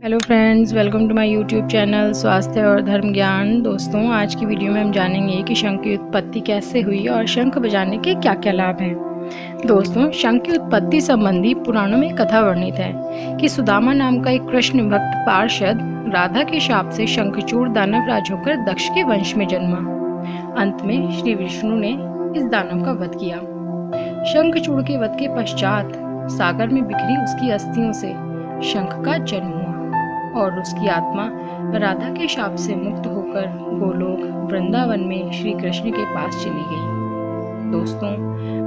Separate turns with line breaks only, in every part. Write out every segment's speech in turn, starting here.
Hello friends, welcome to my YouTube channel स्वास्थ्य और धर्म ज्ञान। दोस्तों, आज की वीडियो में हम जानेंगे कि शंख की उत्पत्ति कैसे हुई और शंख बजाने के क्या क्या लाभ हैं। दोस्तों, शंख की उत्पत्ति संबंधी पुराणों में कथा वर्णित है कि सुदामा नाम का एक कृष्ण भक्त पार्षद राधा के शाप से शंखचूड़ दानव राज होकर दक्ष के वंश में जन्मा। अंत में श्री विष्णु ने इस दानव का वध किया। शंखचूड़ के वध के पश्चात सागर में बिखरी उसकी अस्थियों से शंख का जन्म हुआ और उसकी आत्मा राधा के शाप से मुक्त होकर गोलोक वृंदावन में श्री कृष्ण के पास चली गई। दोस्तों,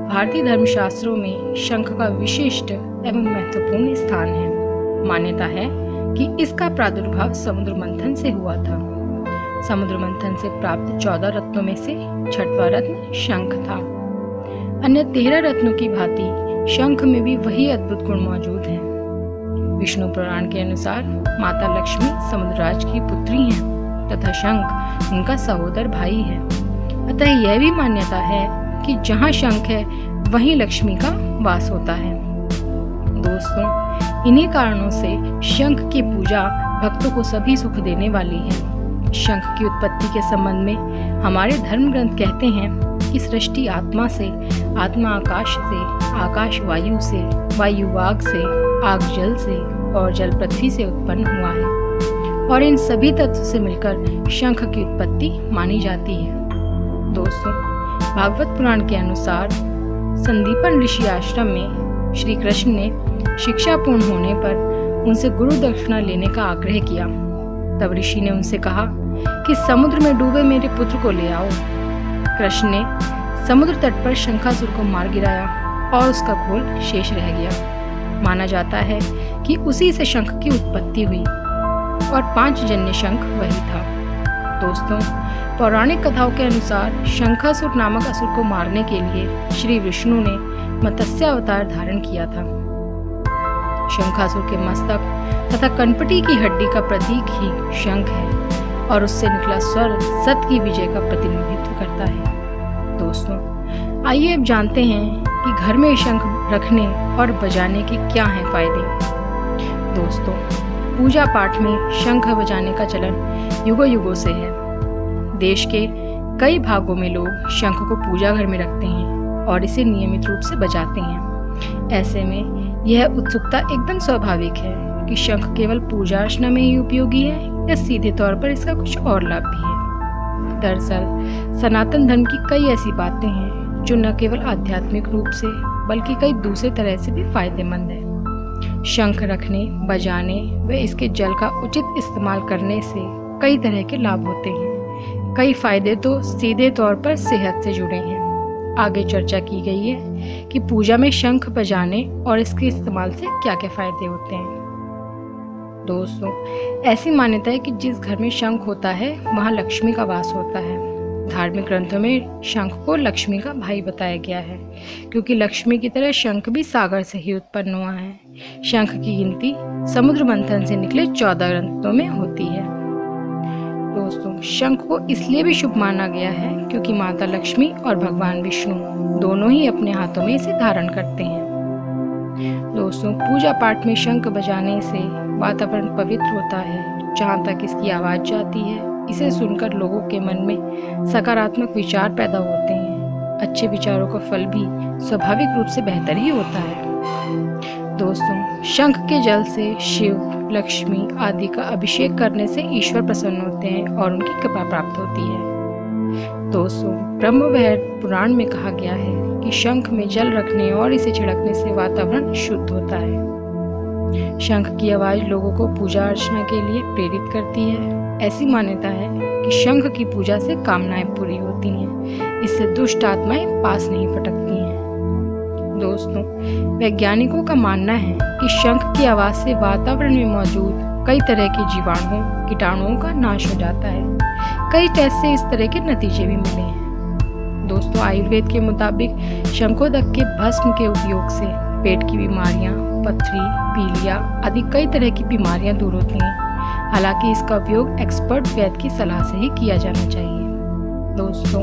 भारतीय धर्मशास्त्रों में शंख का विशिष्ट एवं महत्वपूर्ण स्थान है। मान्यता है कि इसका प्रादुर्भाव समुद्र मंथन से हुआ था। समुद्र मंथन से प्राप्त 14 रत्नों में से 6वां रत्न शंख था। अन्य 13 रत्नों की भांति शंख में भी वही अद्भुत गुण मौजूद हैं। विष्णु पुराण के अनुसार माता लक्ष्मी समुद्रराज की पुत्री हैं तथा शंख उनका सहोदर भाई है। अतः यह भी मान्यता है कि जहाँ शंख है वहीं लक्ष्मी का वास होता है। दोस्तों, इन्हीं कारणों से शंख की पूजा भक्तों को सभी सुख देने वाली है। शंख की उत्पत्ति के संबंध में हमारे धर्म ग्रंथ कहते हैं कि सृष्टि आत्मा से, आत्मा आकाश से, आकाश वायु से, वायु वाग से, आग जल से और जल पृथ्वी से उत्पन्न हुआ है और इन सभी तत्व से मिलकर शंख की उत्पत्ति मानी जाती है। दोस्तों, भागवत पुराण के अनुसार संदीपन ऋषि आश्रम में श्री कृष्ण ने शिक्षा पूर्ण होने पर उनसे गुरु दक्षिणा लेने का आग्रह किया। तब ऋषि ने उनसे कहा कि समुद्र में डूबे मेरे पुत्र को ले आओ। कृष्ण ने समुद्र तट पर शंखासुर को मार गिराया और उसका खोल शेष रह गया। माना जाता है कि उसी से शंख की उत्पत्ति हुई और 5 जन्य शंख वही था। दोस्तों, पौराणिक कथाओं के अनुसार शंखासुर नामक असुर को मारने के लिए श्री विष्णु ने मत्स्य अवतार धारण किया था। शंखासुर के मस्तक तथा कनपटी की हड्डी का प्रतीक ही शंख है और उससे निकला स्वर सत्य की विजय का प्रतिनिधित्व करता है। दोस्तों, आइए अब जानते हैं कि घर में शंख रखने और बजाने के क्या हैं फायदे। दोस्तों, पूजा पाठ में शंख बजाने का चलन युगों युगों से है। देश के कई भागों में लोग शंख को पूजा घर में रखते हैं और इसे नियमित रूप से बजाते हैं। ऐसे में यह उत्सुकता एकदम स्वाभाविक है कि शंख केवल पूजा अर्चना में ही उपयोगी है या सीधे तौर पर इसका कुछ और लाभ भी है। दरअसल सनातन धर्म की कई ऐसी बातें हैं जो न केवल आध्यात्मिक रूप से बल्कि कई दूसरे तरह से भी फायदेमंद है। शंख रखने, बजाने व इसके जल का उचित इस्तेमाल करने से कई तरह के लाभ होते हैं। कई फायदे तो सीधे तौर पर सेहत से जुड़े हैं। आगे चर्चा की गई है कि पूजा में शंख बजाने और इसके इस्तेमाल से क्या क्या फायदे होते हैं। दोस्तों, ऐसी मान्यता है कि जिस घर में शंख होता है वहाँ लक्ष्मी का वास होता है। धार्मिक ग्रंथों में शंख को लक्ष्मी का भाई बताया गया है क्योंकि लक्ष्मी की तरह शंख भी सागर से ही उत्पन्न हुआ है। शंख की गिनती समुद्र मंथन से निकले 14 रत्नों में होती है। दोस्तों, शंख को इसलिए भी शुभ माना गया है क्योंकि माता लक्ष्मी और भगवान विष्णु दोनों ही अपने हाथों में इसे धारण करते हैं। दोस्तों, पूजा पाठ में शंख बजाने से वातावरण पवित्र होता है। जहाँ तक इसकी आवाज जाती है, इसे सुनकर लोगों के मन में सकारात्मक विचार पैदा होते हैं। अच्छे विचारों का फल भी स्वाभाविक रूप से बेहतर ही होता है। दोस्तों, शंख के जल से शिव, लक्ष्मी आदि का अभिषेक करने से ईश्वर प्रसन्न होते हैं और उनकी कृपा प्राप्त होती है। दोस्तों, ब्रह्मवैवर्त पुराण में कहा गया है कि शंख में जल रखने और इसे छिड़कने से वातावरण शुद्ध होता है। शंख की आवाज लोगों को पूजा अर्चना के लिए प्रेरित करती है। ऐसी मान्यता है कि शंख की पूजा से कामनाएं पूरी होती हैं। इससे दुष्ट आत्माएं पास नहीं फटकती हैं। दोस्तों, वैज्ञानिकों का मानना है कि शंख की आवाज से वातावरण में मौजूद कई तरह के जीवाणुओं, कीटाणुओं का नाश हो जाता है। कई टेस्ट से इस तरह के नतीजे भी मिले हैं। दोस्तों, आयुर्वेद के मुताबिक शंखोदक के भस्म के उपयोग से पेट की बीमारियां, पथरी, पीलिया आदि कई तरह की बीमारियां दूर होती हैं। हालांकि इसका उपयोग एक्सपर्ट वैद्य की सलाह से ही किया जाना चाहिए। दोस्तों,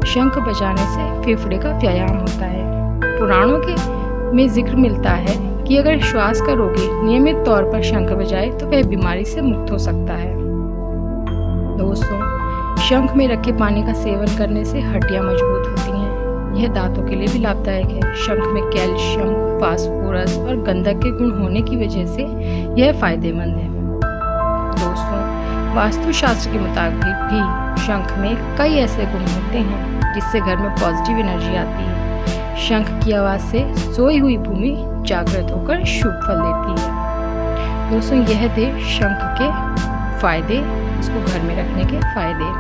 शंख बजाने से फेफड़े का व्यायाम होता है। पुराणों के में जिक्र मिलता है कि अगर श्वास का रोगी नियमित तौर पर शंख बजाए तो वह बीमारी से मुक्त हो सकता है। दोस्तों, शंख में रखे पानी का सेवन करने से हड्डियां मजबूत होती हैं। यह दांतों के लिए भी लाभदायक है। शंख में कैल्शियम, फास्फोरस और गंधक के गुण होने की वजह से यह फायदेमंद है। दोस्तों, वास्तुशास्त्र के मुताबिक भी शंख में कई ऐसे गुण होते हैं जिससे घर में पॉजिटिव एनर्जी आती है। शंख की आवाज़ से सोई हुई भूमि जागृत होकर शुभ फल देती है। दोस्तों, यह थे शंख के फायदे, उसको घर में रखने के फायदे।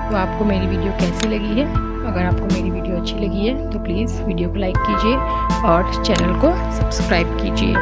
तो आपको मेरी वीडियो कैसी लगी है? अगर आपको मेरी वीडियो अच्छी लगी है तो प्लीज़ वीडियो को लाइक कीजिए और चैनल को सब्सक्राइब कीजिए।